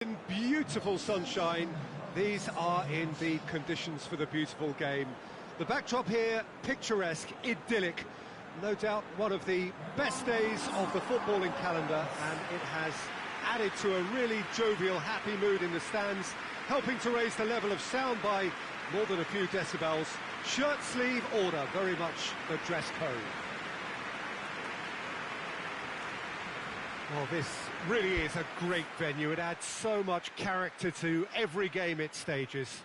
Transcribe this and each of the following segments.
In beautiful sunshine, these are indeed conditions for the beautiful game. The backdrop here, picturesque, idyllic. No doubt one of the best days of the footballing calendar, and it has added to a really jovial, happy mood in the stands, helping to raise the level of sound by more than a few decibels. Shirt sleeve order, very much the dress code. Well, this really is a great venue. It adds so much character to every game it stages.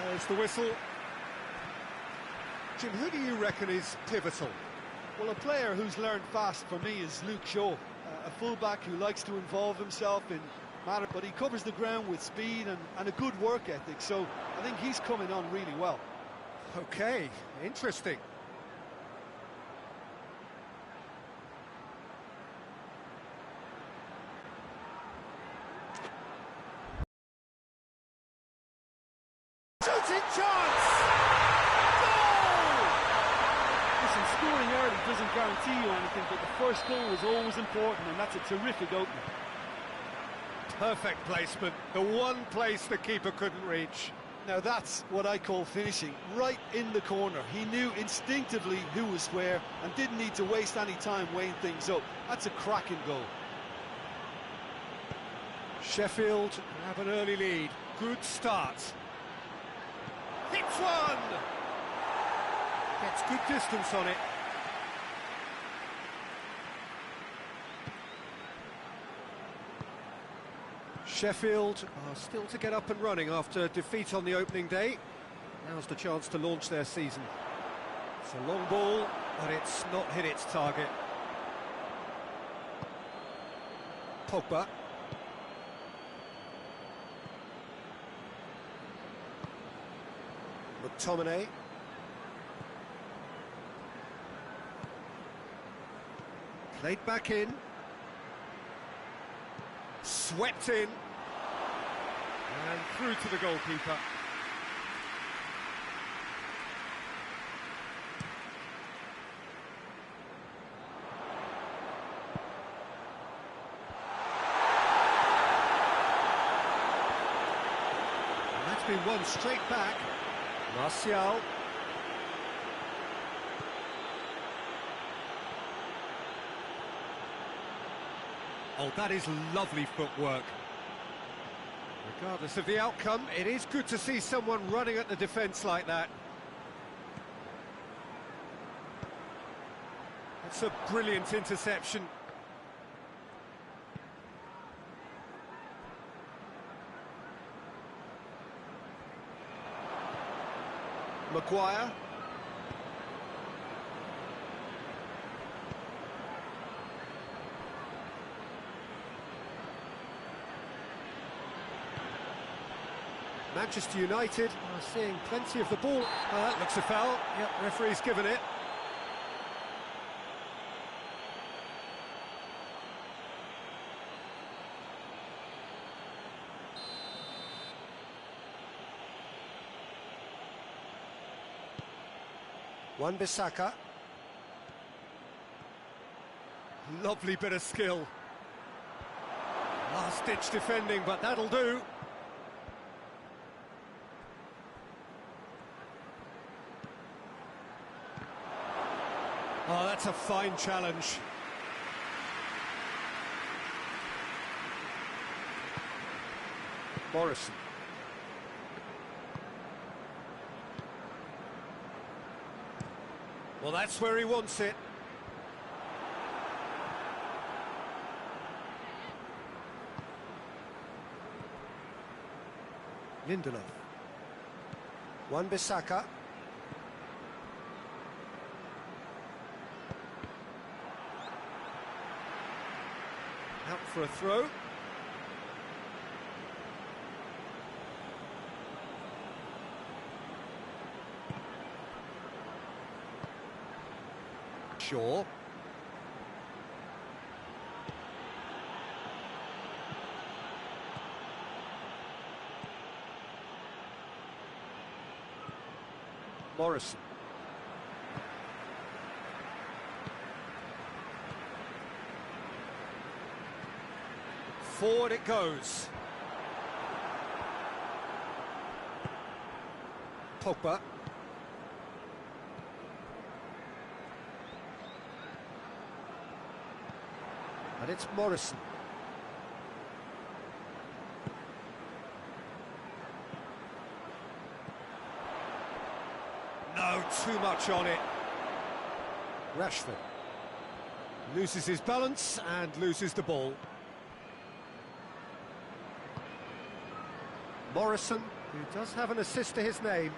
There's the whistle. Jim, who do you reckon is pivotal? Well, a player who's learned fast for me is Luke Shaw, a fullback who likes to involve himself in matters, but he covers the ground with speed and a good work ethic, so I think he's coming on really well. Okay, interesting. Scoring early doesn't guarantee you anything, but the first goal is always important, and that's a terrific opener. Perfect placement, the one place the keeper couldn't reach. Now that's what I call finishing, right in the corner. He knew instinctively who was where and didn't need to waste any time weighing things up. That's a cracking goal. Sheffield have an early lead. Good start. Hits one! Gets good distance on it. Sheffield are still to get up and running after defeat on the opening day. Now's the chance to launch their season. It's a long ball, but it's not hit its target. Pogba. McTominay. Played back in. Swept in. And through to the goalkeeper. And that's been won straight back. Martial. Oh, that is lovely footwork. Regardless of the outcome, it is good to see someone running at the defence like that. That's a brilliant interception. Maguire. Manchester United are seeing plenty of the ball. That looks a foul. Yep, referee's given it. Wan-Bissaka. Lovely bit of skill. Last-ditch defending, but that'll do. Oh, that's a fine challenge. Morrison. Well, that's where he wants it. Lindelof. Wan-Bissaka. Out for a throw. Shaw. Morrison. Forward it goes. Pogba. And it's Morrison. No, too much on it. Rashford loses his balance and loses the ball. Morrison, who does have an assist to his name.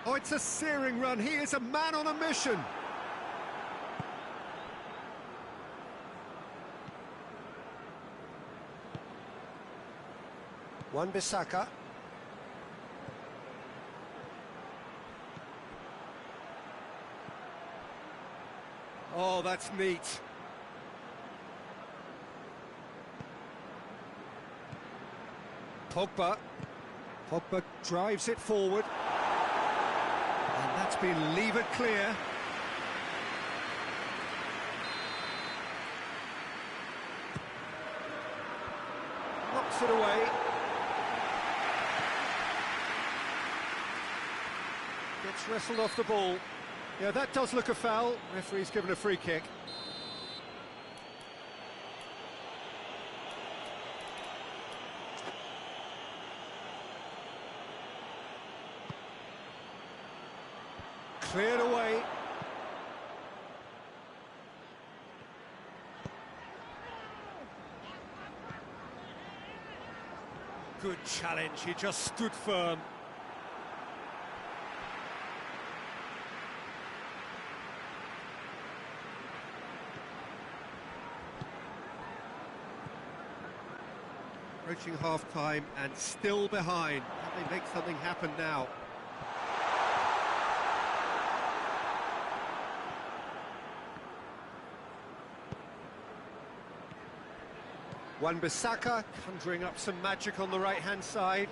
Oh, it's a searing run. He is a man on a mission. Wan-Bissaka. Oh, that's neat. Pogba. Pogba drives it forward. And that's been levered clear. Knocks it away. Gets wrestled off the ball. Yeah, that does look a foul. Referee's given a free kick. Cleared away. Good challenge, he just stood firm. Approaching half-time and still behind. Can they make something happen now? Wan-Bissaka conjuring up some magic on the right-hand side.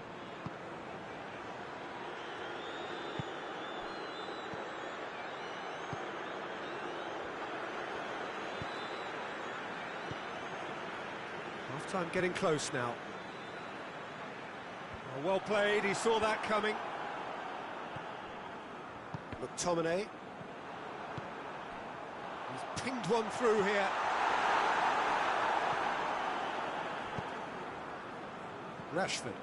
Half-time getting close now. Oh, well played, he saw that coming. McTominay. He's pinged one through here. Rashford.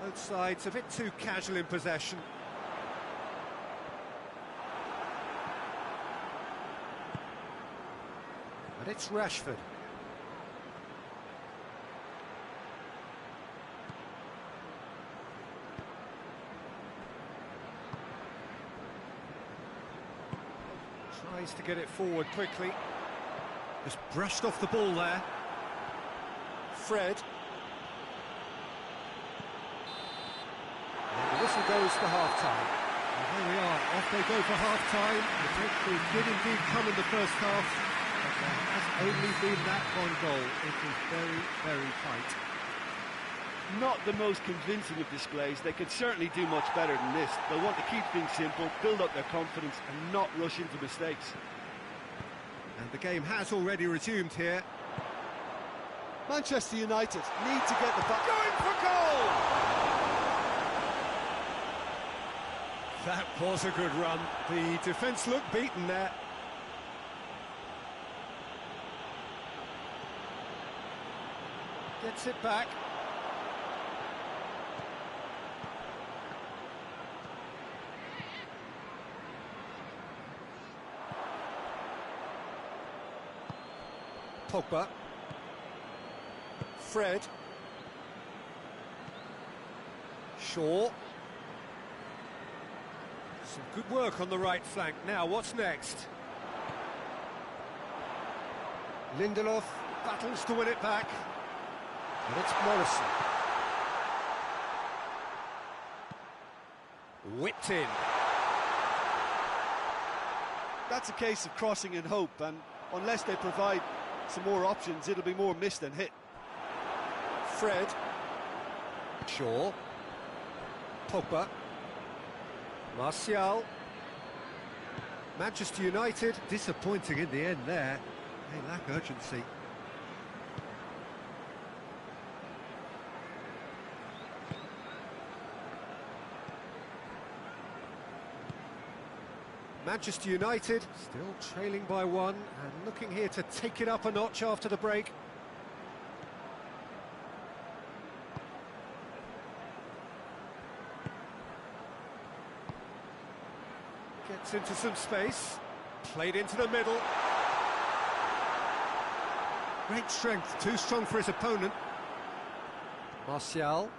Both sides a bit too casual in possession. And it's Rashford. Tries to get it forward quickly. Just brushed off the ball there. Fred. And the whistle goes for half-time. And here we are, off they go for half-time. The breakthrough did indeed come in the first half, but there has only been that one goal. It was very, very tight. Not the most convincing of displays. They could certainly do much better than this. They'll want to keep things simple, build up their confidence and not rush into mistakes. And the game has already resumed here. Manchester United need to get the ball. Going for goal! That was a good run. The defence looked beaten there. Gets it back. Pogba. Fred. Shaw. Some good work on the right flank. Now, what's next? Lindelof battles to win it back. And it's Morrison. Whipped in. That's a case of crossing in hope, and unless they provide some more options, it'll be more miss than hit. Fred. Shaw. Pogba. Martial. Manchester United disappointing in the end there. They lack urgency. Manchester United still trailing by one and looking here to take it up a notch after the break. Gets into some space, played into the middle. Great strength, too strong for his opponent. Martial.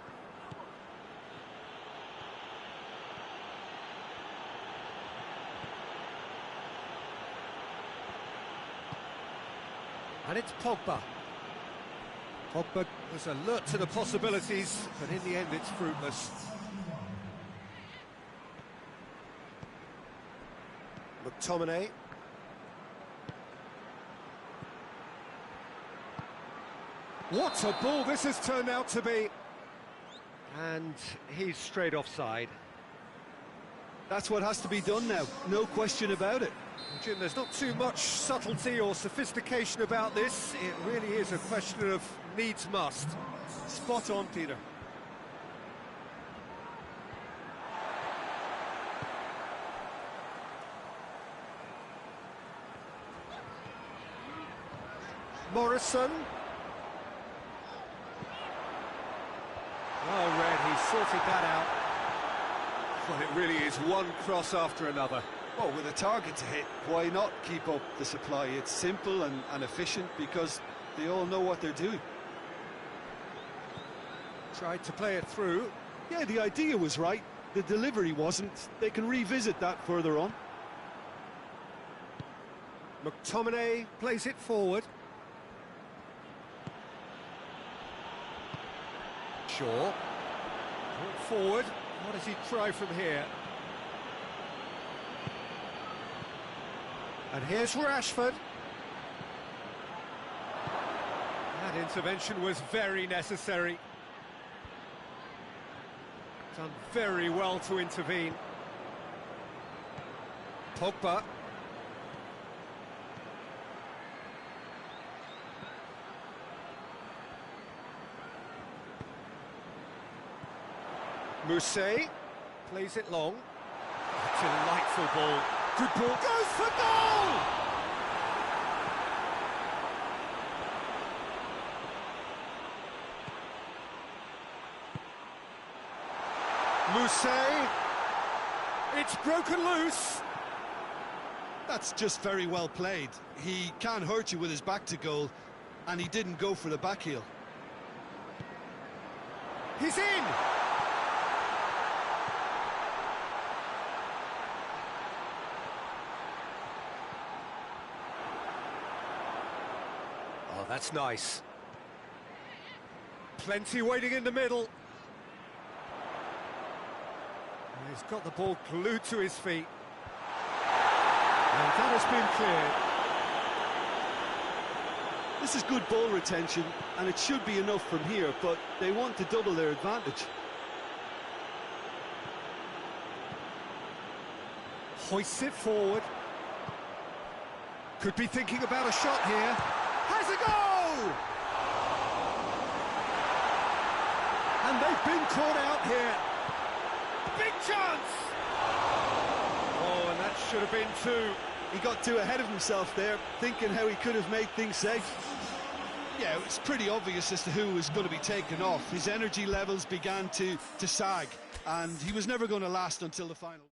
And it's Pogba. Pogba was alert to the possibilities, but in the end it's fruitless. McTominay. What a ball this has turned out to be. And he's straight offside. That's what has to be done now, no question about it. Jim, there's not too much subtlety or sophistication about this. It really is a question of needs must. Spot on, Peter. Morrison. Well read, he sorted that out. Well, it really is one cross after another. Well, with a target to hit, why not keep up the supply? It's simple and efficient because they all know what they're doing. Tried to play it through. Yeah, the idea was right. The delivery wasn't. They can revisit that further on. McTominay plays it forward. Shaw. Brought forward. What does he try from here? And here's Rashford. That intervention was very necessary. Done very well to intervene. Pogba. Mousset plays it long. Delightful ball. Good ball. Goes for goal! Mousset. It's broken loose. That's just very well played. He can't hurt you with his back to goal, and he didn't go for the back heel. He's in! Oh, that's nice. Plenty waiting in the middle. He's got the ball glued to his feet. And that has been cleared. This is good ball retention, and it should be enough from here, but they want to double their advantage. Hoists it forward. Could be thinking about a shot here. Has a go! And they've been caught out here. Big chance! Oh, and that should have been two. He got too ahead of himself there, thinking how he could have made things safe. Yeah, it was pretty obvious as to who was going to be taken off. His energy levels began to sag, and he was never going to last until the final.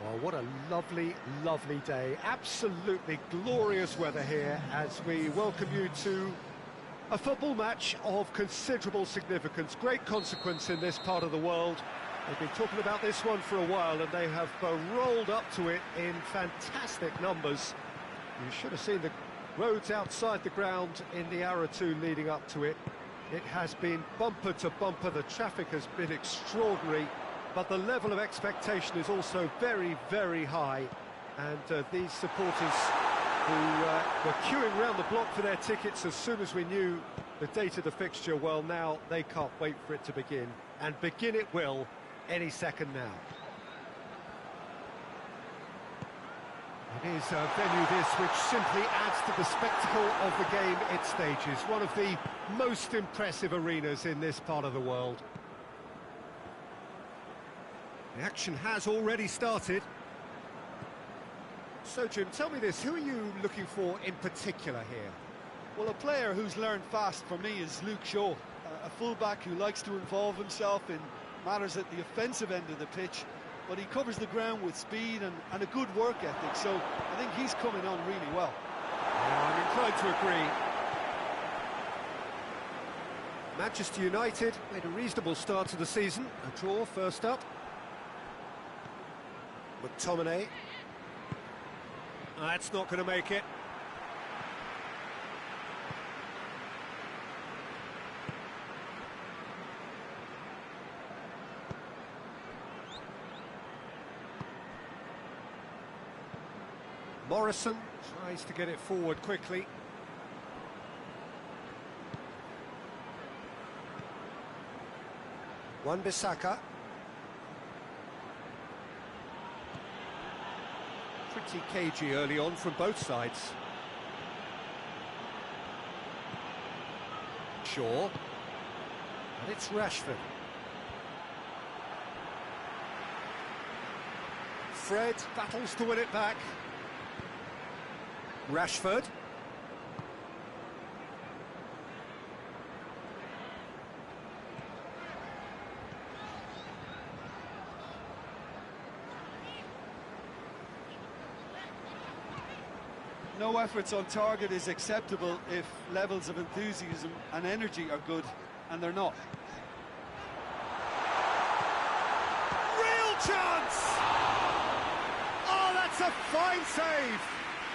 Well, what a lovely, lovely day. Absolutely glorious weather here as we welcome you to a football match of considerable significance, great consequence in this part of the world. They've been talking about this one for a while and they have rolled up to it in fantastic numbers. You should have seen the roads outside the ground in the hour or two leading up to it. It has been bumper to bumper, the traffic has been extraordinary. But the level of expectation is also very, very high. And these supporters who were queuing round the block for their tickets as soon as we knew The date of the fixture, well, now they can't wait for it to begin. And begin it will any second now. It is a venue this which simply adds to the spectacle of the game it stages. One of the most impressive arenas in this part of the world. The action has already started. So, Jim, tell me this, who are you looking for in particular here? Well, a player who's learned fast for me is Luke Shaw, a fullback who likes to involve himself in matters at the offensive end of the pitch, but he covers the ground with speed and a good work ethic, so I think he's coming on really well. Yeah, I'm inclined to agree. Manchester United made a reasonable start to the season. A draw first up. McTominay. That's not going to make it. Morrison tries to get it forward quickly. Wan-Bissaka. Pretty cagey early on from both sides. Shaw. And it's Rashford. Fred battles to win it back. Rashford. No efforts on target is acceptable if levels of enthusiasm and energy are good, and they're not. Real chance! Oh, that's a fine save!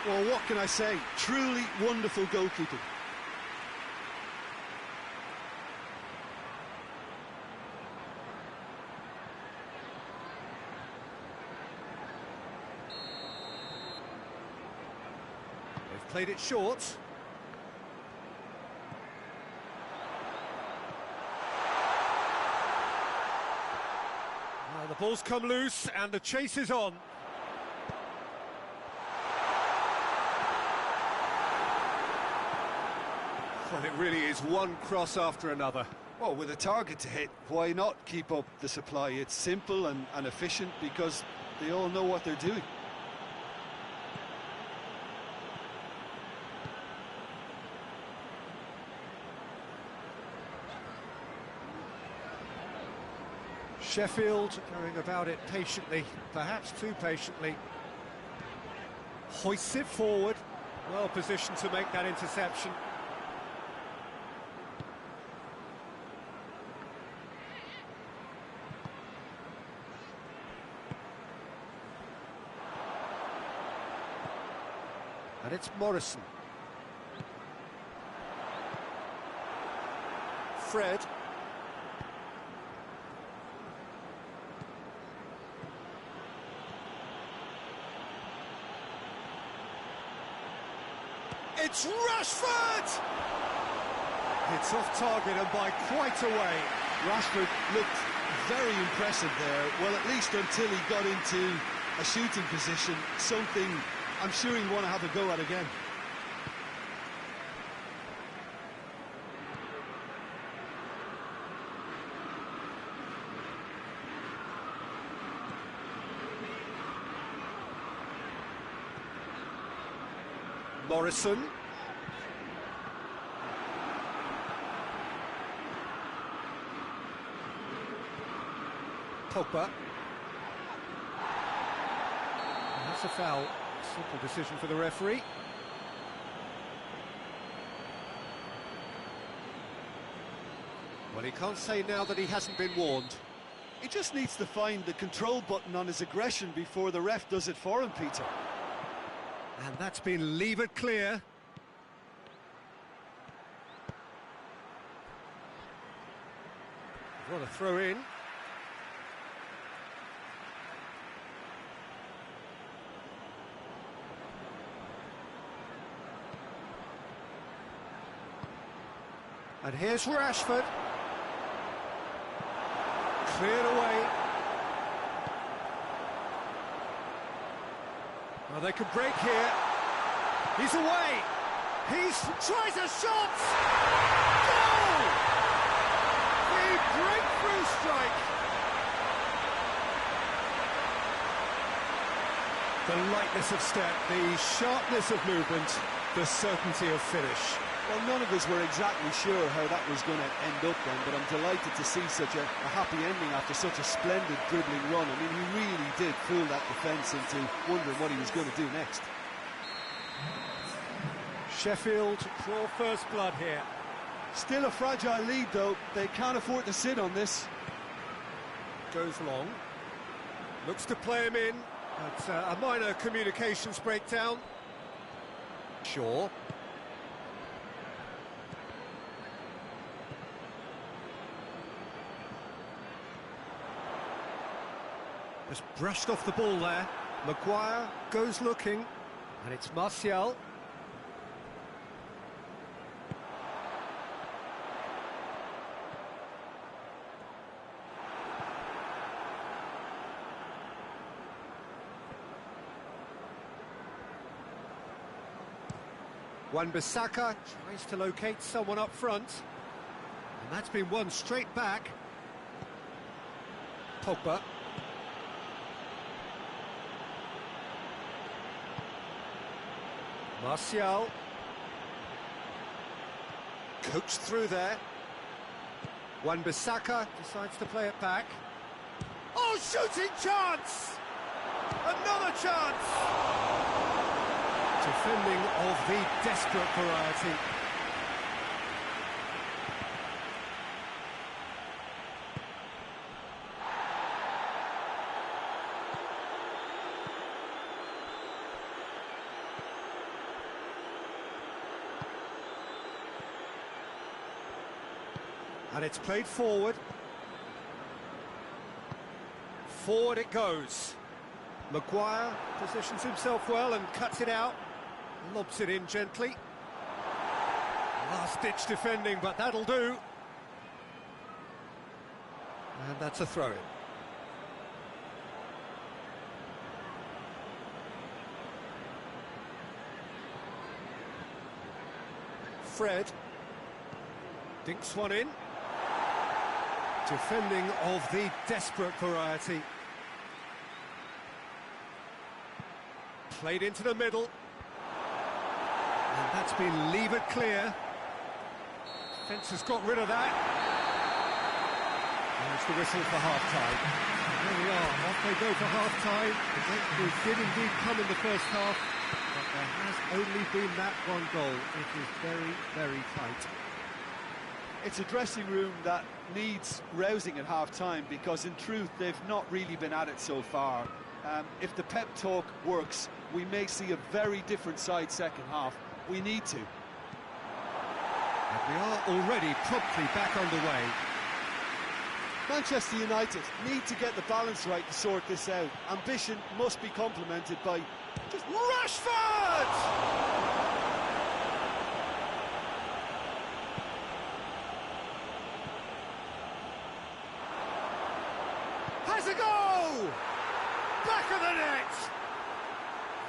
Well, what can I say? Truly wonderful goalkeeping. They've played it short. Well, the ball's come loose and the chase is on. Well, it really is one cross after another. Well, with a target to hit, why not keep up the supply? It's simple and efficient because they all know what they're doing. Sheffield going about it patiently, perhaps too patiently. Hoists it forward, well positioned to make that interception. And it's Morrison. Fred. It's Rashford! It's off target and by quite a way. Rashford looked very impressive there, well, at least until he got into a shooting position, something I'm sure he'll want to have a go at again. Morrison. Pogba. And that's a foul. Simple decision for the referee. Well, he can't say now that he hasn't been warned. He just needs to find the control button on his aggression before the ref does it for him, Peter. And that's been levered clear. What a throw in. And here's Rashford. Cleared away. Well, they could break here. He's away. Tries a shot. Goal! The breakthrough strike. The lightness of step, the sharpness of movement, the certainty of finish. Well, none of us were exactly sure how that was going to end up then, but I'm delighted to see such a happy ending after such a splendid dribbling run. I mean, he really did fool that defence into wondering what he was going to do next. Sheffield draw first blood here. Still a fragile lead, though. They can't afford to sit on this. Goes long. Looks to play him in. But a minor communications breakdown. Shaw. Just brushed off the ball there. Maguire goes looking. And it's Martial. Wan-Bissaka tries to locate someone up front, and that's been won straight back. Pogba. Martial. Coached through there. Wan-Bissaka decides to play it back. Oh, shooting chance! Another chance! Defending of the desperate variety. And it's played forward. Forward it goes. Maguire positions himself well and cuts it out. Lobs it in gently. Last-ditch defending, but that'll do. And that's a throw-in. Fred. Dinks one in. Defending of the desperate variety. Played into the middle. And that's been levered clear. Defence has got rid of that. There's the whistle for half-time. There we are, off they go for half-time. The breakthrough did indeed come in the first half, but there has only been that one goal. It is very, very tight. It's a dressing room that needs rousing at half-time because, in truth, they've not really been at it so far. If the pep talk works, we may see a very different side second half. We need to. And we are already promptly back underway. Manchester United need to get the balance right to sort this out. Ambition must be complemented by just Rashford! Has a go! Back of the net!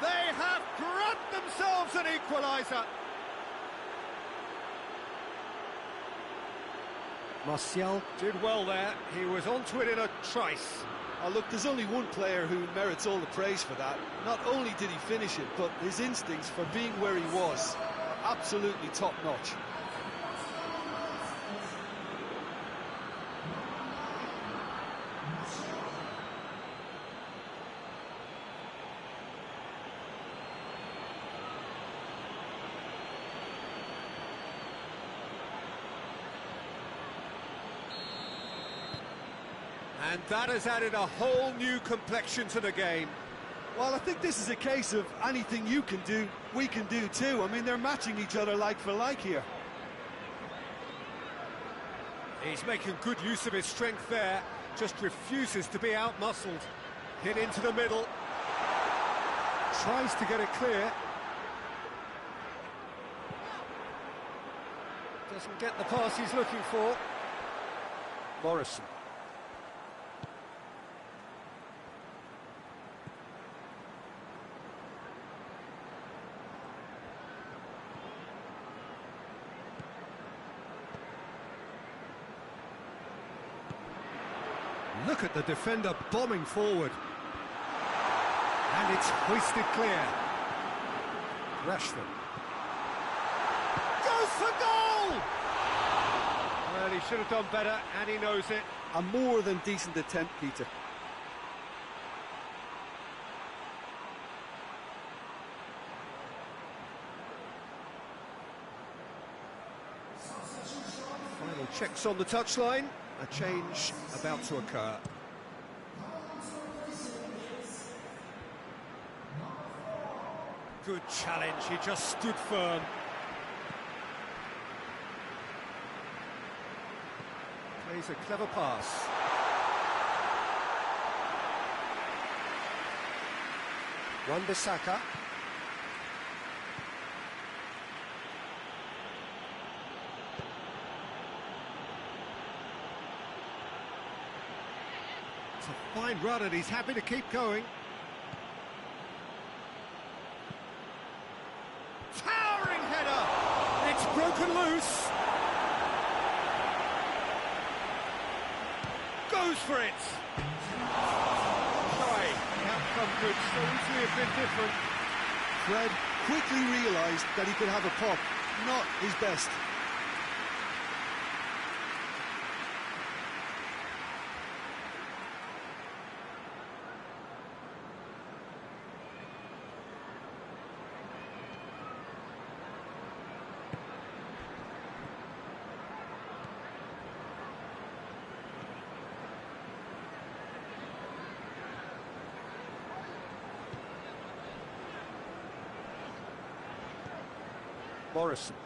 They have grabbed themselves an equaliser. Martial did well there. He was onto it in a trice. Oh, look, there's only one player who merits all the praise for that. Not only did he finish it, but his instincts for being where he was, absolutely top-notch. And that has added a whole new complexion to the game. Well, I think this is a case of anything you can do, we can do too. I mean, they're matching each other like for like here. He's making good use of his strength there, just refuses to be out-muscled. Hit into the middle. Tries to get it clear. Doesn't get the pass he's looking for. Morrison. Look at the defender bombing forward. And it's hoisted clear. Rashford. Goes for goal! Well, he should have done better, and he knows it. A more than decent attempt, Peter. Final checks on the touchline. A change about to occur. Good challenge, he just stood firm. Plays a clever pass. Wan-Bissaka. It's a fine run and he's happy to keep going. Towering header! It's broken loose. Goes for it. Shy. The outcome could so easily have been different. Fred quickly realised that he could have a pop. Not his best. Morrison.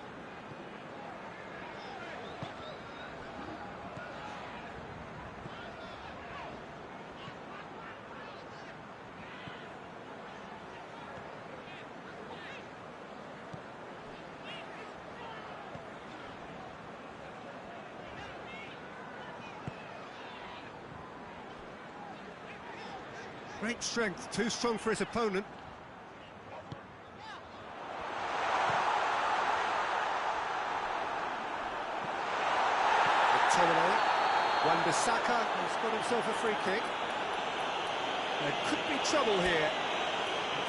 Great strength, too strong for his opponent. Wan-Bissaka has got himself a free kick. There could be trouble here.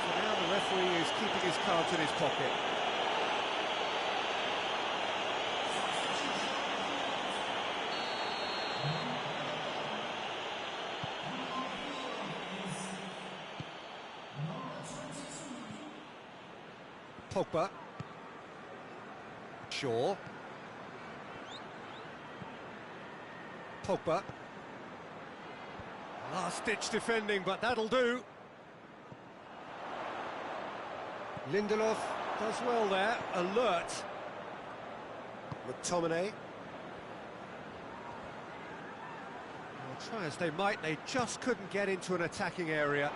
So now the referee is keeping his cards in his pocket. Pogba. Shaw. Pogba. Last-ditch defending, but that'll do. Lindelof does well there, alert. McTominay. Well, try as they might, they just couldn't get into an attacking area.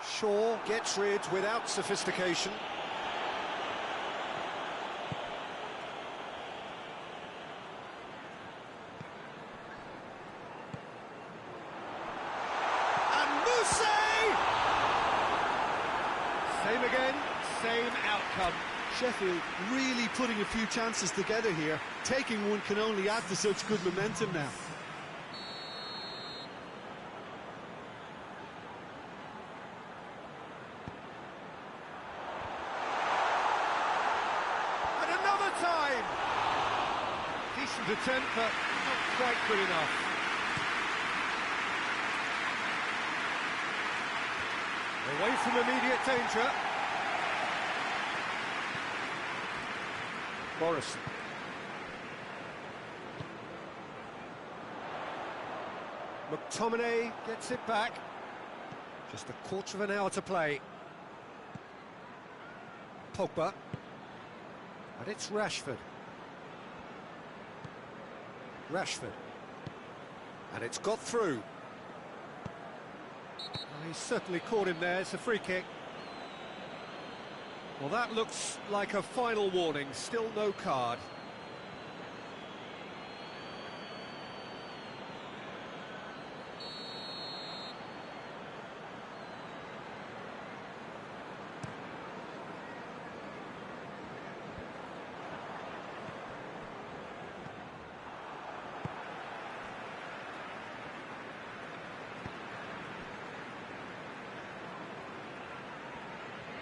Shaw gets rid without sophistication. Same again, same outcome. Sheffield really putting a few chances together here. Taking one can only add to such good momentum now. And another time! Decent attempt, but not quite good enough. Away from immediate danger. Morrison. McTominay gets it back. Just a quarter of an hour to play. Pogba. And it's Rashford. Rashford. And it's got through. Well, he's certainly caught him there. It's a free kick. Well, that looks like a final warning, still no card.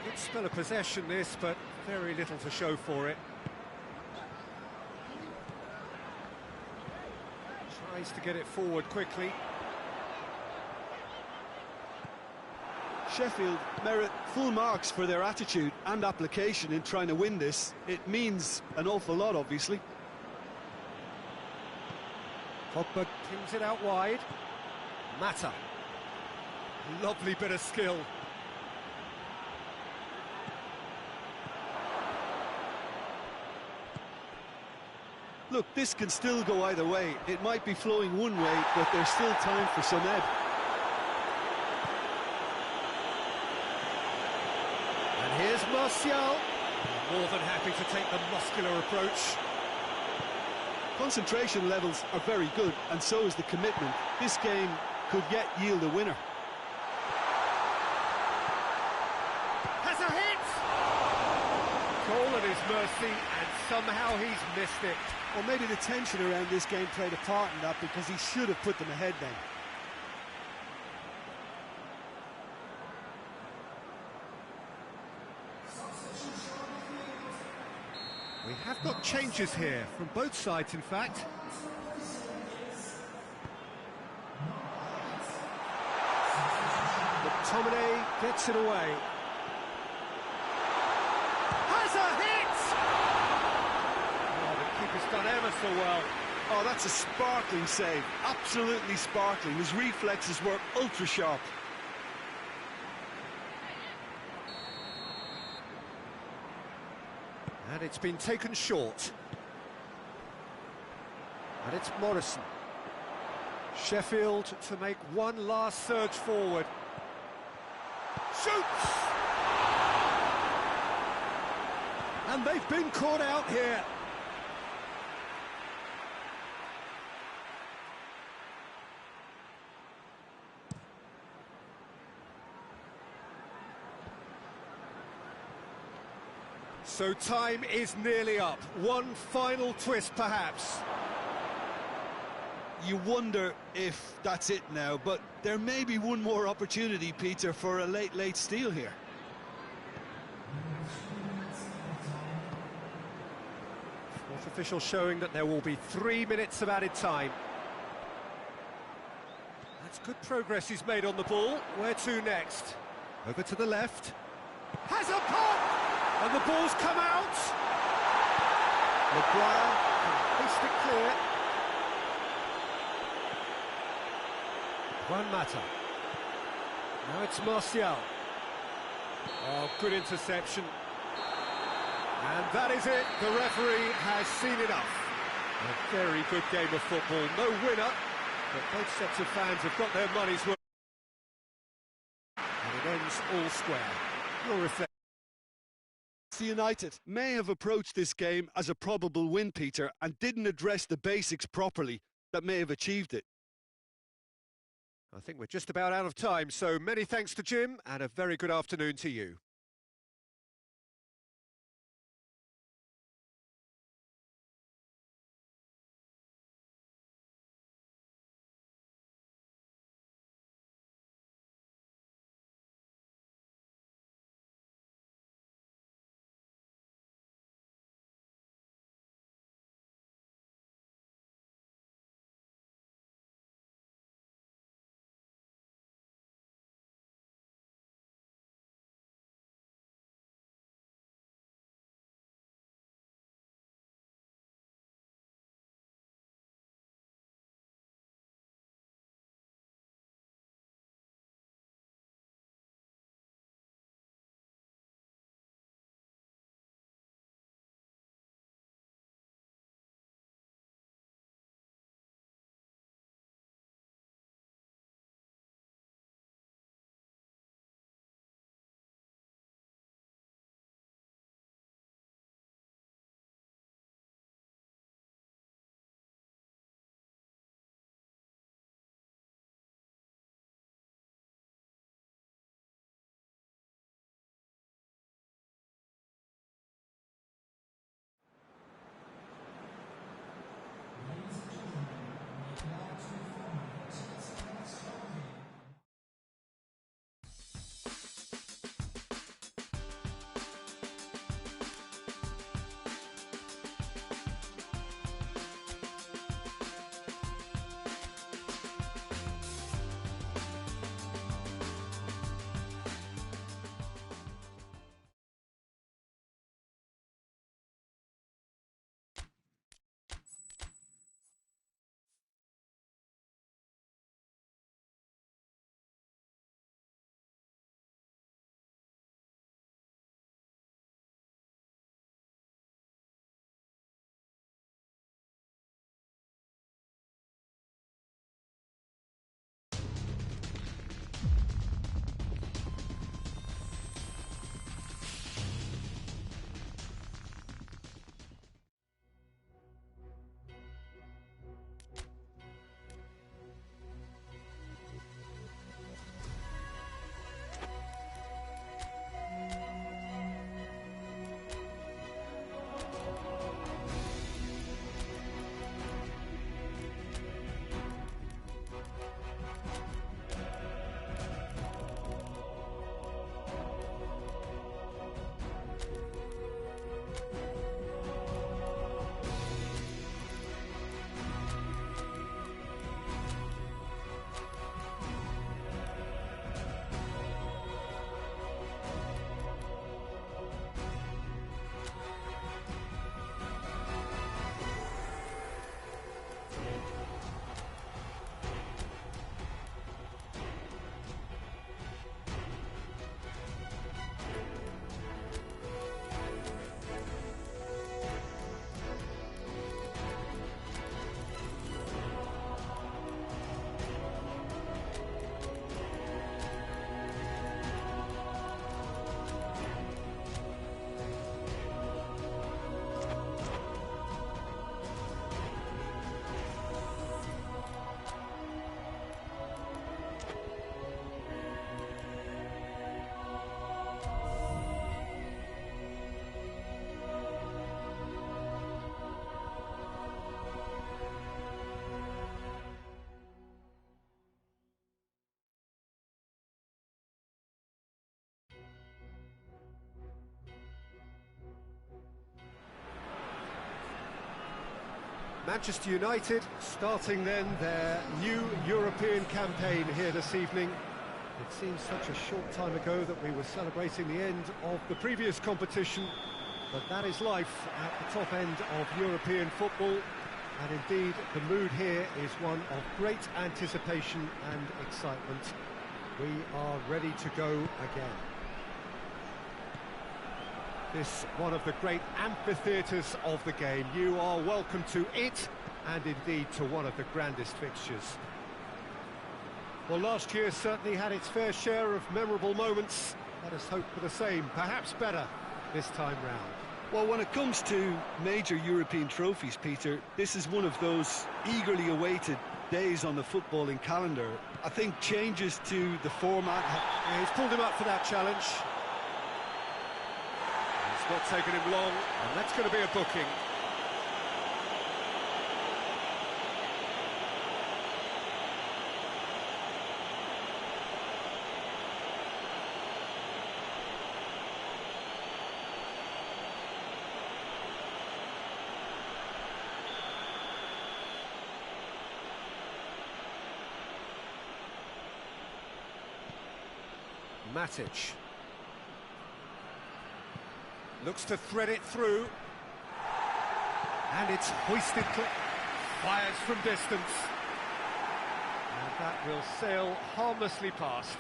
Good spell of possession this, but very little to show for it. Tries to get it forward quickly. Sheffield merit full marks for their attitude and application in trying to win this. It means an awful lot, obviously. Pogba pings it out wide. Mata. Lovely bit of skill. Look, this can still go either way. It might be flowing one way, but there's still time for some ebb. And here's Martial. More than happy to take the muscular approach. Concentration levels are very good, and so is the commitment. This game could yet yield a winner. Has a hit! Goal at his mercy, and somehow he's missed it. Or maybe the tension around this game played a part in that, because he should have put them ahead then. We have got changes here, from both sides in fact. McTominay gets it away. Has a hit! Oh, the keeper's done ever so well. Oh, that's a sparkling save. Absolutely sparkling. His reflexes were ultra sharp. And it's been taken short. And it's Morrison. Sheffield to make one last surge forward. Shoots! And they've been caught out here. So time is nearly up. One final twist, perhaps. You wonder if that's it now, but there may be one more opportunity, Peter, for a late steal here. Fourth official showing that there will be 3 minutes of added time. That's good progress he's made on the ball. Where to next? Over to the left. Has a pop! And the ball's come out. Maguire can hoist it clear. Juan Mata. Now it's Martial. Oh, good interception. And that is it. The referee has seen enough. A very good game of football. No winner, but both sets of fans have got their money's worth. And it ends all square. Your reflection. United may have approached this game as a probable win, Peter, and didn't address the basics properly that may have achieved it. I think we're just about out of time, so many thanks to Jim, and a very good afternoon to you. Manchester United starting then their new European campaign here this evening. It seems such a short time ago that we were celebrating the end of the previous competition, but that is life at the top end of European football, and indeed the mood here is one of great anticipation and excitement. We are ready to go again. This one of the great amphitheatres of the game. You are welcome to it, and indeed to one of the grandest fixtures. Well, last year certainly had its fair share of memorable moments. Let us hope for the same, perhaps better, this time round. Well, when it comes to major European trophies, Peter, this is one of those eagerly awaited days on the footballing calendar. I think changes to the format... Yeah, he's pulled him up for that challenge. It's not taken him long, and that's going to be a booking. Matic looks to thread it through, and it's hoisted, fires from distance, and that will sail harmlessly past.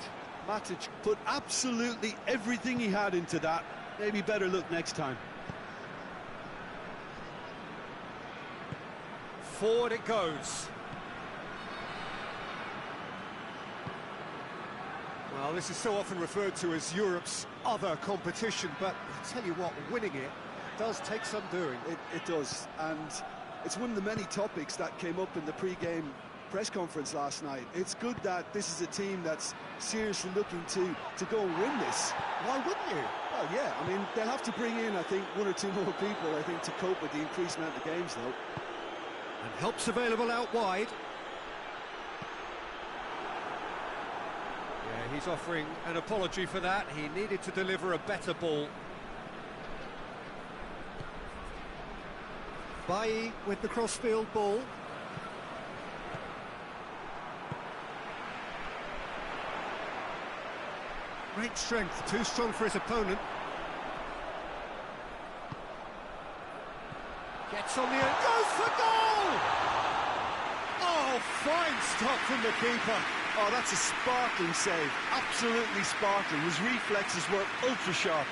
Matic put absolutely everything he had into that. Maybe better luck next time. Forward it goes. Well, this is so often referred to as Europe's other competition, but I tell you what, winning it does take some doing. It does, and it's one of the many topics that came up in the pre-game press conference last night. It's good that this is a team that's seriously looking to go and win this. Why wouldn't you? Well, yeah, I mean, they'll have to bring in, I think, one or two more people, I think, to cope with the increased amount of games, though. And help's available out wide. Yeah, he's offering an apology for that. He needed to deliver a better ball. Bailly with the crossfield ball. Great strength, too strong for his opponent. Gets on the end, goes for goal! Oh, fine stop from the keeper. Oh, that's a sparkling save, absolutely sparkling. His reflexes were ultra sharp.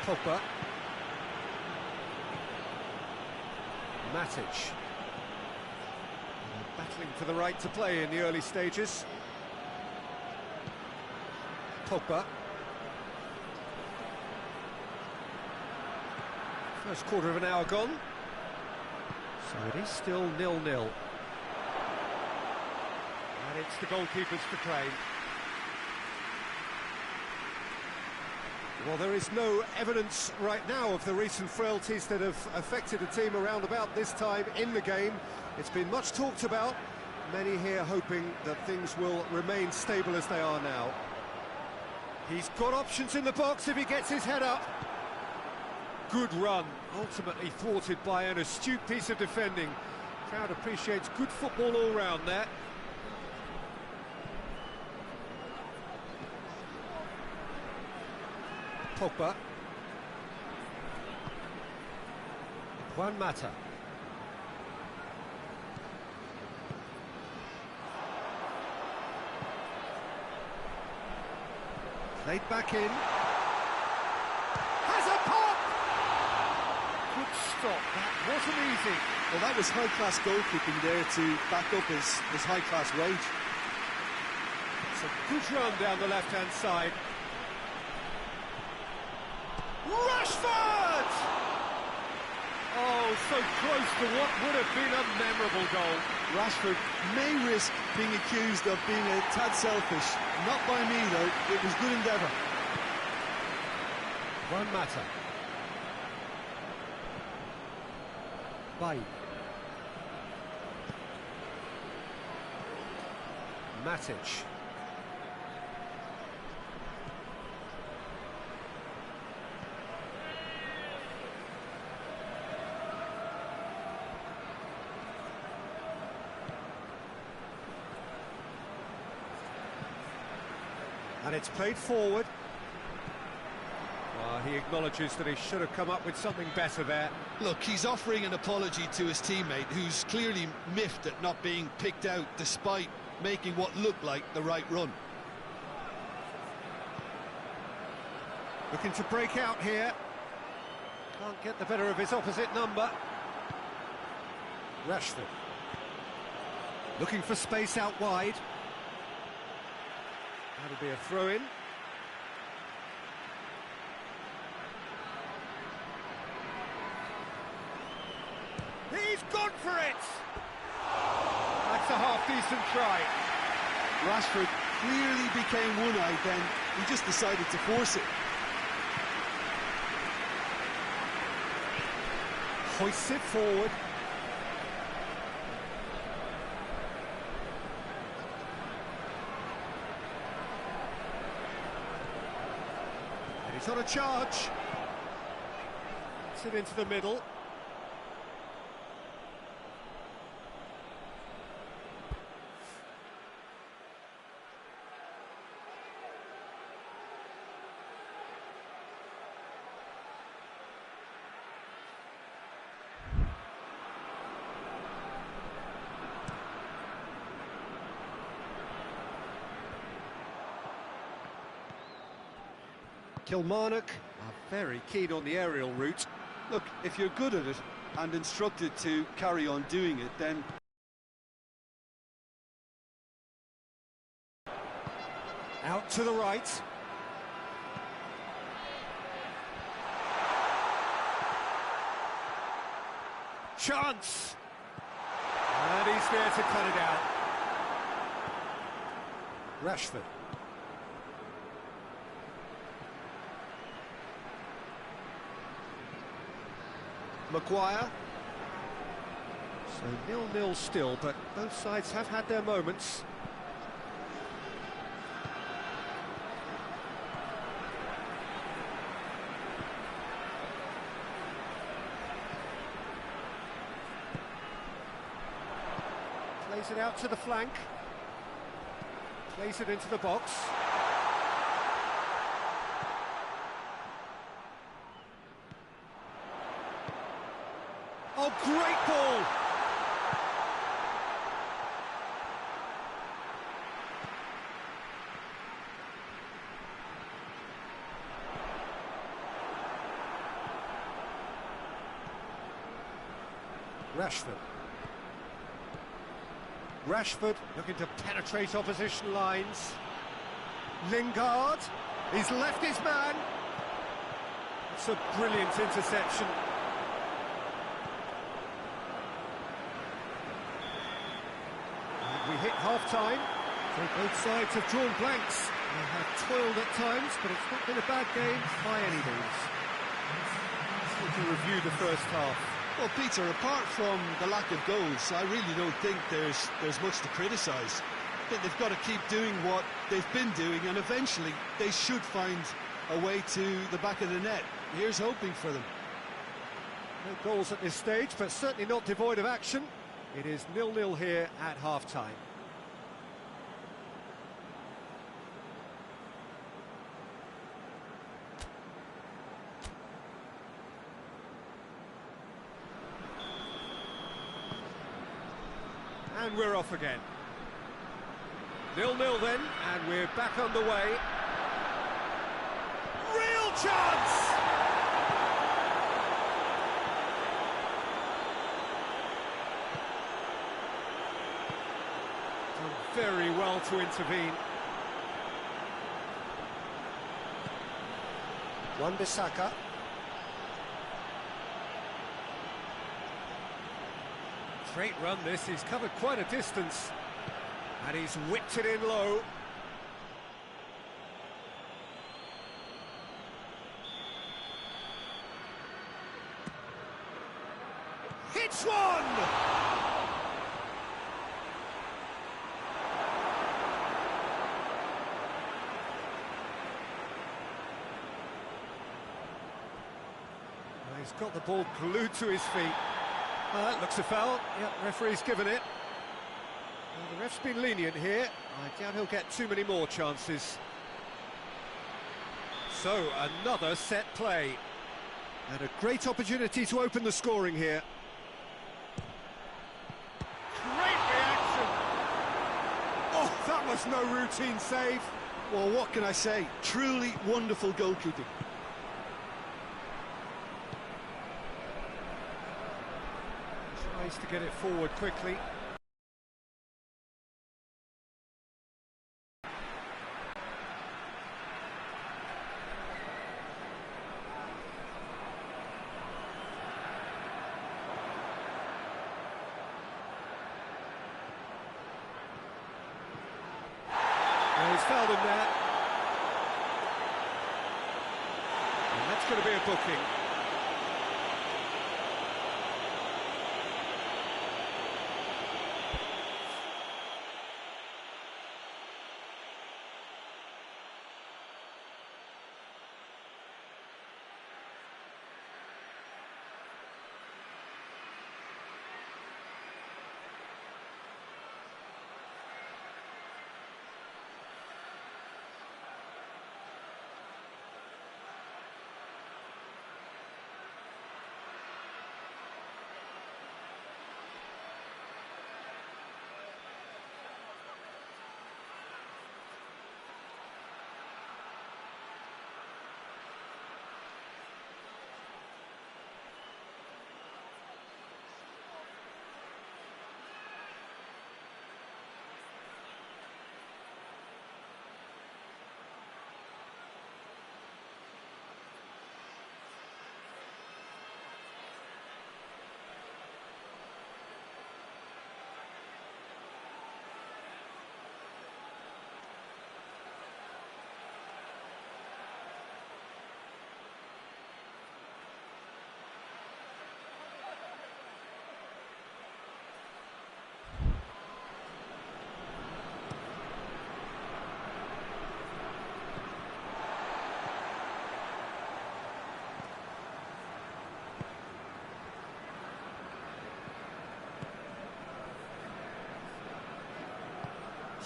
Pogba. Matic. Battling for the right to play in the early stages. Pogba. First quarter of an hour gone. So it is still 0-0. And it's the goalkeepers to claim. Well, there is no evidence right now of the recent frailties that have affected the team around about this time in the game. It's been much talked about. Many here hoping that things will remain stable as they are now. He's got options in the box if he gets his head up. Good run, ultimately thwarted by an astute piece of defending. Crowd appreciates good football all round there. Pogba. Juan Mata. Played back in. Has a pop! Good stop, that wasn't easy. Well, that was high-class goalkeeping there to back up his high-class wage. It's a good run down the left-hand side. Rashford! Oh, so close to what would have been a memorable goal. Rashford may risk being accused of being a tad selfish. Not by me, though. It was good endeavour. Juan Mata. Bailly. Matic. And it's played forward. Well, he acknowledges that he should have come up with something better there. Look, he's offering an apology to his teammate, who's clearly miffed at not being picked out despite making what looked like the right run. Looking to break out here. Can't get the better of his opposite number. Rashford. Looking for space out wide. That'll be a throw-in. He's gone for it! That's a half-decent try. Rashford clearly became one-eyed then. He just decided to force it. Hoists it forward. And he's on a charge. Gets it into the middle. Kilmarnock are very keen on the aerial route. Look, if you're good at it and instructed to carry on doing it, then... Out to the right. Chance! And he's there to cut it out. Rashford. Maguire. So 0-0 still, but both sides have had their moments. Plays it out to the flank. Plays it into the box. Oh, great ball! Rashford. Rashford looking to penetrate opposition lines. Lingard, he's left his man. It's a brilliant interception. We hit half-time, so both sides have drawn blanks. They have toiled at times, but it's not been a bad game by any means. Let's to review the first half. Well, Peter, apart from the lack of goals, I really don't think there's much to criticise. I think they've got to keep doing what they've been doing, and eventually they should find a way to the back of the net. Here's hoping for them. No goals at this stage, but certainly not devoid of action. It is 0-0 here at half-time. And we're off again. 0-0 then, and we're back underway. Real chance! Very well to intervene. Wan-Bissaka. Great run this, he's covered quite a distance. And he's whipped it in low. Hits one! He's got the ball glued to his feet. That looks a foul. Yep, referee's given it. Well, the ref's been lenient here. I doubt he'll get too many more chances. So, another set play. And a great opportunity to open the scoring here. Great reaction! Oh, that was no routine save. Well, what can I say? Truly wonderful goalkeeping. Tries to get it forward quickly. He's fouled him there. And that's going to be a booking.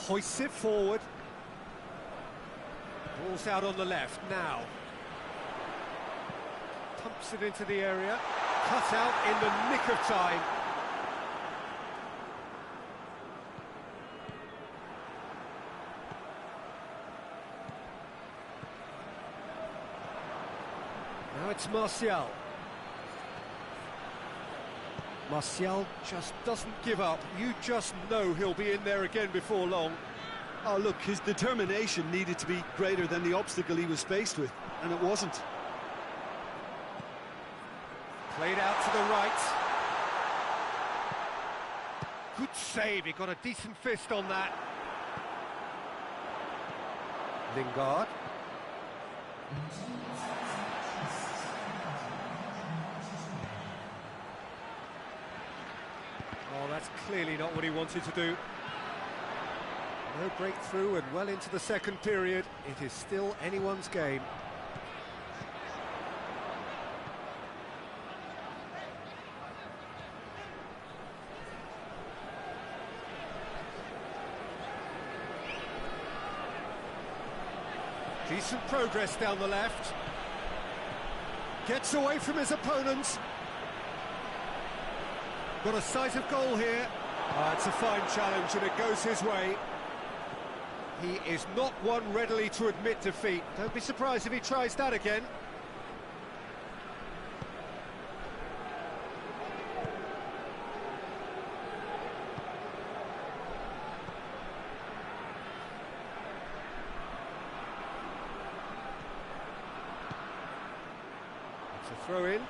Hoists it forward. Ball's out on the left now. Pumps it into the area. Cut out in the nick of time. Now it's Martial. Martial just doesn't give up. You just know he'll be in there again before long. Oh, look, his determination needed to be greater than the obstacle he was faced with, and it wasn't. Played out to the right. Good save, he got a decent fist on that. Lingard. Oh, that's clearly not what he wanted to do. No breakthrough and well into the second period. It is still anyone's game. Decent progress down the left. Gets away from his opponents. Got a sight of goal here. It's a fine challenge and it goes his way. He is not one readily to admit defeat. Don't be surprised if he tries that again. It's a throw in.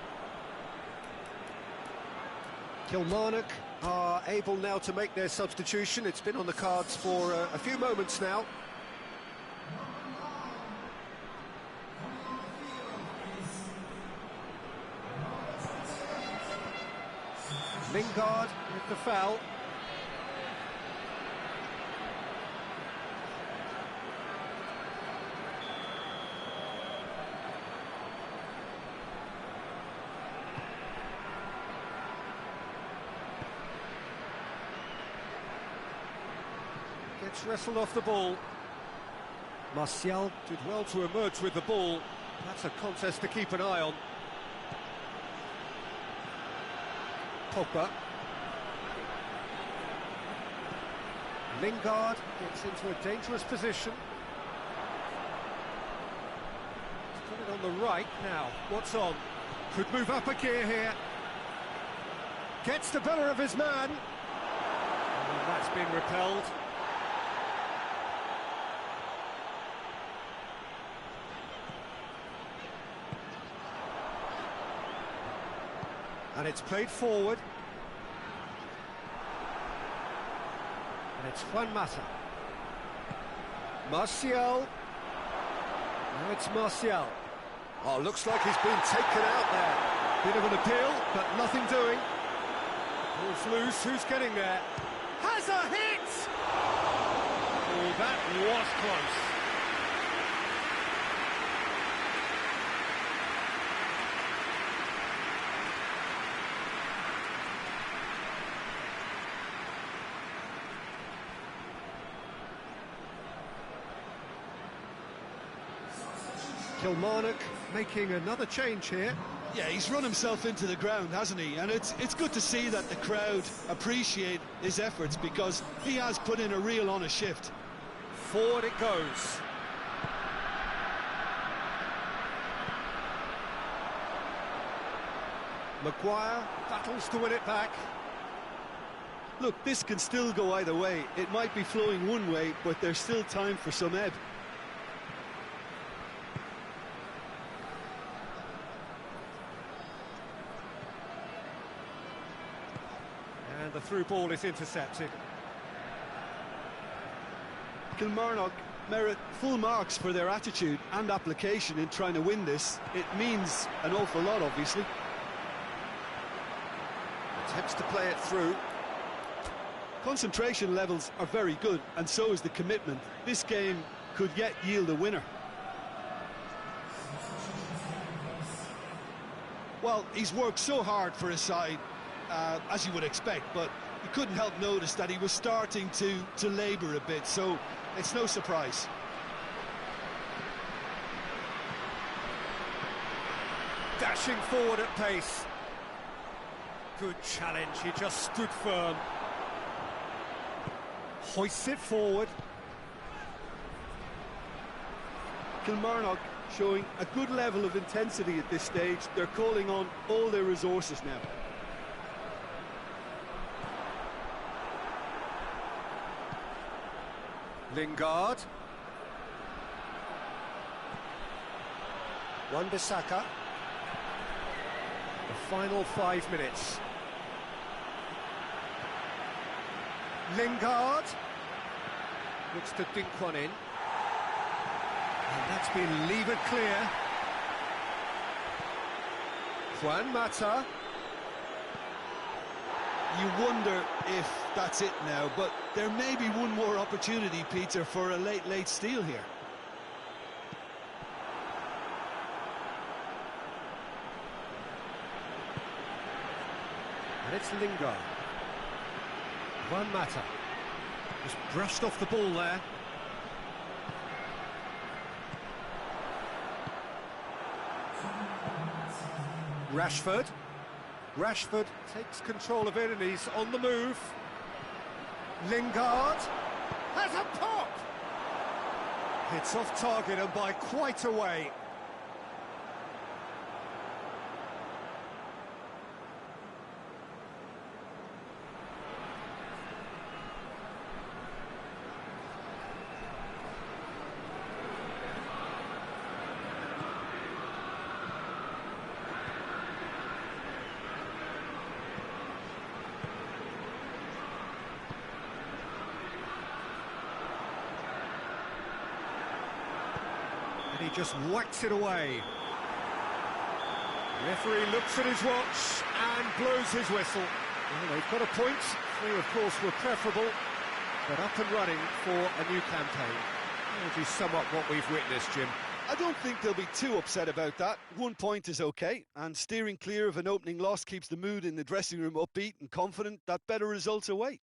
Kilmarnock are able now to make their substitution. It's been on the cards for a few moments now. Lingard with the foul. Gets wrestled off the ball. Martial did well to emerge with the ball. That's a contest to keep an eye on. Pogba. Lingard gets into a dangerous position. He's got it on the right now. What's on? Could move up a gear here. Gets the better of his man. And that's been repelled. And it's played forward. And it's Juan Mata. Martial. Now it's Martial. Oh, looks like he's been taken out there. Bit of an appeal, but nothing doing. Ball's loose, who's getting there? Has a hit! Oh, that was close. Kilmarnock making another change here. Yeah, he's run himself into the ground, hasn't he? And it's good to see that the crowd appreciate his efforts, because he has put in a real honest shift. Forward it goes. Maguire battles to win it back. Look, this can still go either way. It might be flowing one way, but there's still time for some ebb. And the through ball is intercepted. Kilmarnock merit full marks for their attitude and application in trying to win this. It means an awful lot, obviously. Attempts to play it through. Concentration levels are very good, and so is the commitment. This game could yet yield a winner. Well, he's worked so hard for his side, as you would expect, but you couldn't help notice that he was starting to labour a bit, so it's no surprise. Dashing forward at pace. Good challenge, he just stood firm. Hoists it forward. Kilmarnock showing a good level of intensity at this stage. They're calling on all their resources now. Lingard. Wan-Bissaka. The final 5 minutes. Lingard looks to dink one in, and that's been levered clear. Juan Mata. You wonder if that's it now, but there may be one more opportunity, Peter, for a late steal here. And it's Lingard. Juan Mata just brushed off the ball there. Rashford. Rashford takes control of it and he's on the move. Lingard has a pop! It's off target and by quite a way. And he just whacks it away. The referee looks at his watch and blows his whistle. Well, they've got a point. 3, of course, were preferable, but up and running for a new campaign. That is somewhat what we've witnessed, Jim. I don't think they'll be too upset about that. 1 point is okay, and steering clear of an opening loss keeps the mood in the dressing room upbeat and confident that better results await.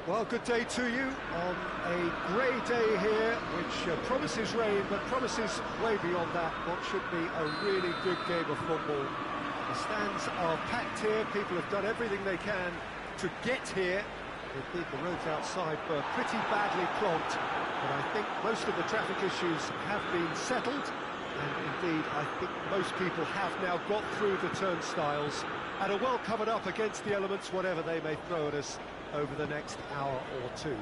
Well, good day to you on a grey day here, which promises rain, but promises way beyond that what should be a really good game of football. The stands are packed here, people have done everything they can to get here. Indeed, the roads outside were pretty badly clogged, but I think most of the traffic issues have been settled, and indeed, I think most people have now got through the turnstiles and are well covered up against the elements, whatever they may throw at us over the next hour or two.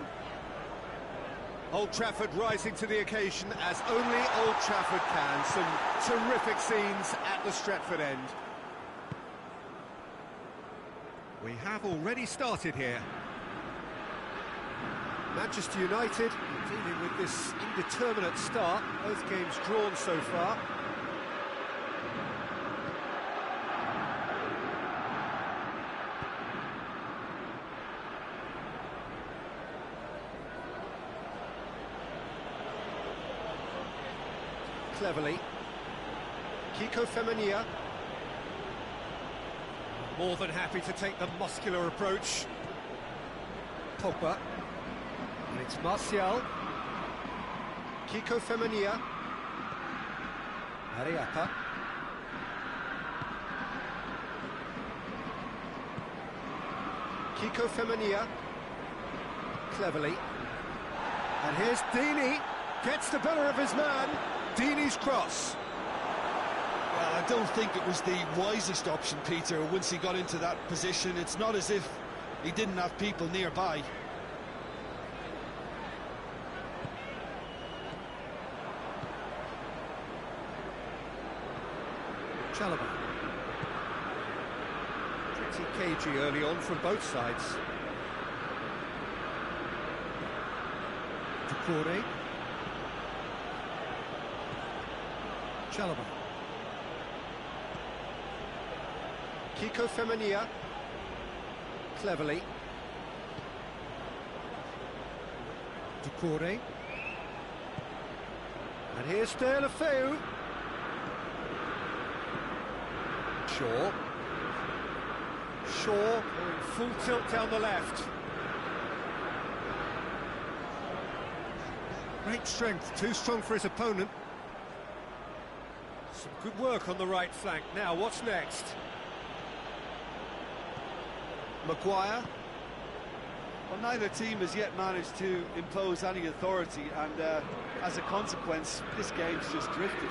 Old Trafford rising to the occasion as only Old Trafford can. Some terrific scenes at the Stretford end. We have already started here. Manchester United dealing with this indeterminate start. Both games drawn so far. Cleverly, Kiko Femenia, more than happy to take the muscular approach. Pogba, and it's Martial, Kiko Femenia, Ariapa, Kiko Femenia, Cleverly, and here's Deeney, gets the better of his man. Deeney's cross. Well, I don't think it was the wisest option, Peter, once he got into that position. It's not as if he didn't have people nearby. Chalobah. Pretty cagey early on from both sides. Doucouré. Chalobah. Kiko Femenia. Cleverly. Doucouré. And here's Deulofeu. Shaw. Shaw going full tilt down the left. Great strength, too strong for his opponent. Some good work on the right flank. Now, what's next? Maguire. Well, neither team has yet managed to impose any authority, and as a consequence, this game's just drifted.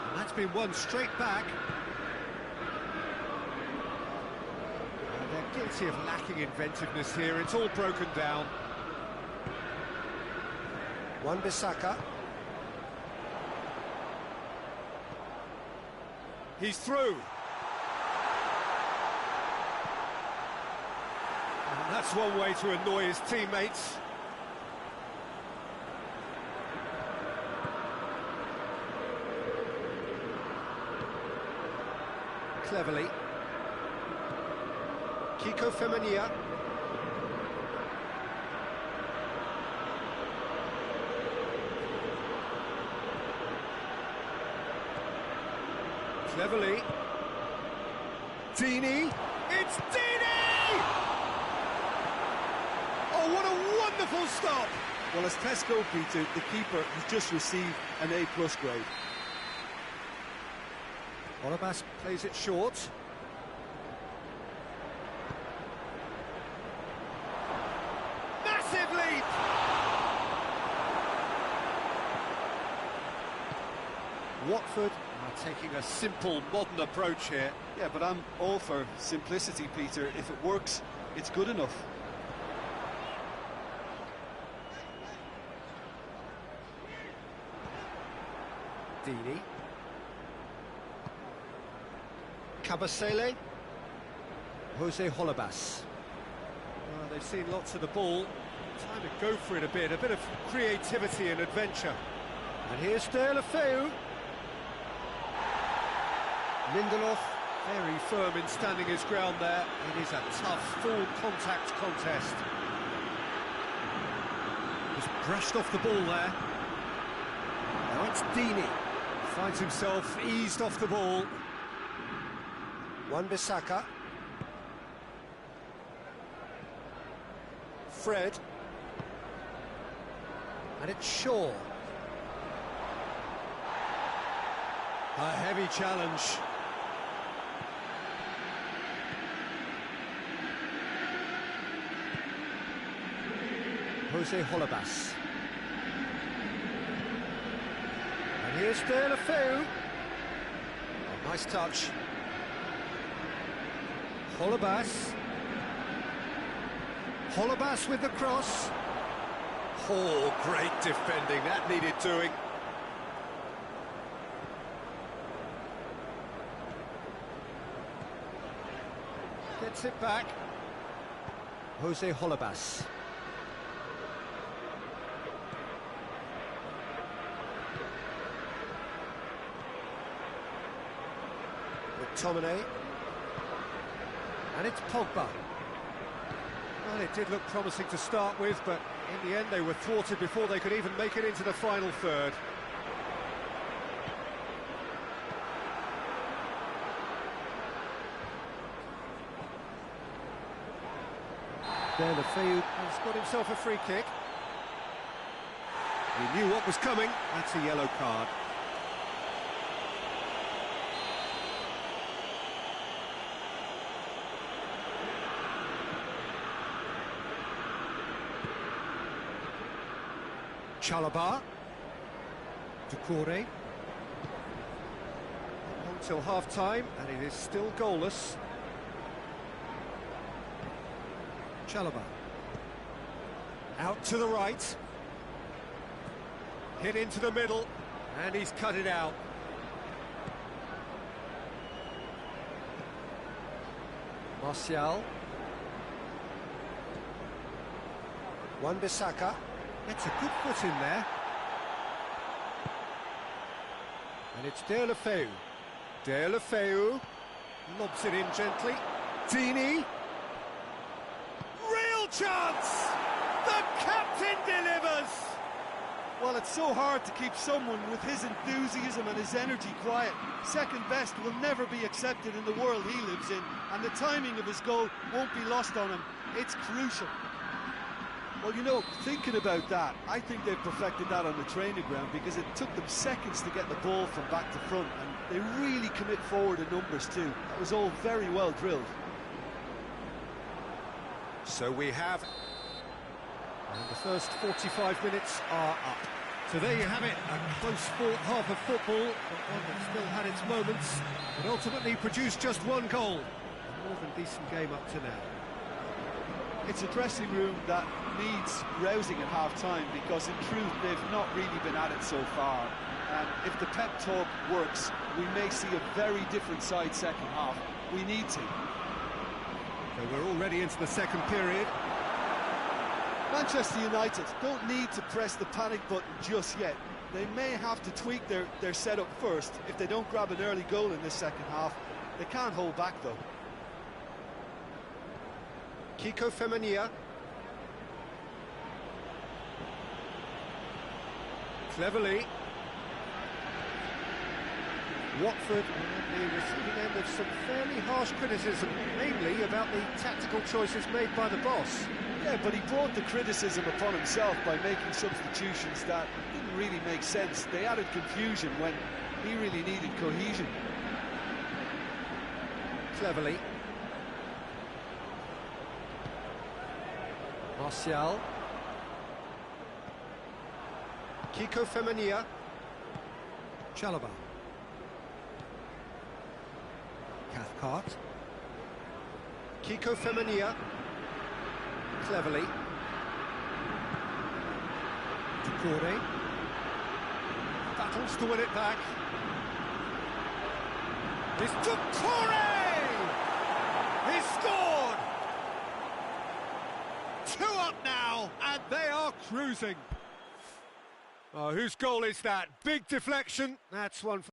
And that's been won straight back. They're guilty of lacking inventiveness here. It's all broken down. Wan-Bissaka. He's through. And that's one way to annoy his teammates. Cleverly. Kiko Femenia. Cleverly. Deeney. It's Deeney! Oh, what a wonderful stop! Well, as tests go, Peter, the keeper has just received an A+ grade. Holebas plays it short. Massive leap! Watford are taking a simple, modern approach here. Yeah, but I'm all for simplicity, Peter. If it works, it's good enough. Deeney. Kabasele. Jose Holebas. Well, they've seen lots of the ball. Time to go for it a bit of creativity and adventure. And here's Deulofeu. Lindelof, very firm in standing his ground there. It is a tough, full-contact contest. Just brushed off the ball there. Now it's Deeney. Finds himself eased off the ball. Wan-Bissaka. Fred. And it's Shaw. A heavy challenge. Jose Holebas. And here's Deulofeu. Oh, nice touch. Holebas. Holebas with the cross. Oh, great defending. That needed doing. Gets it back. Jose Holebas. McTominay. And it's Pogba. Well, it did look promising to start with, but in the end they were thwarted before they could even make it into the final third. Deulofeu has got himself a free kick. He knew what was coming. That's a yellow card. Chalobah. Doucouré. Until half-time, and it is still goalless. Chalobah. Out to the right. Hit into the middle, and he's cut it out. Martial. Wan-Bissaka. Gets a good foot in there. And it's Deulofeu. Deulofeu lobs it in gently. Deeney. Real chance! The captain delivers! Well, it's so hard to keep someone with his enthusiasm and his energy quiet. Second best will never be accepted in the world he lives in, and the timing of his goal won't be lost on him. It's crucial. Well, you know, thinking about that, I think they've perfected that on the training ground, because it took them seconds to get the ball from back to front, and they really commit forward in numbers too. That was all very well drilled. So we have... and the first 45 minutes are up. So there you have it, a close-fought half of football, but one that still had its moments, but ultimately produced just one goal. A more than decent game up to now. It's a dressing room that needs rousing at half-time, because in truth they've not really been at it so far. And if the pep talk works, we may see a very different side second half. We need to. So we're already into the second period. Manchester United don't need to press the panic button just yet. They may have to tweak their setup first if they don't grab an early goal in this second half. They can't hold back though. Kiko Femenia. Cleverly. Watford on the receiving end of some fairly harsh criticism, mainly about the tactical choices made by the boss. Yeah, but he brought the criticism upon himself by making substitutions that didn't really make sense. They added confusion when he really needed cohesion. Cleverly. Martial. Kiko Femenia. Chalobah. Cathcart. Kiko Femenia. Cleverly. Doucouré. Battles to win it back. It's Doucouré! He scored! 2 up now, and they are cruising. Oh, whose goal is that? Big deflection. That's one for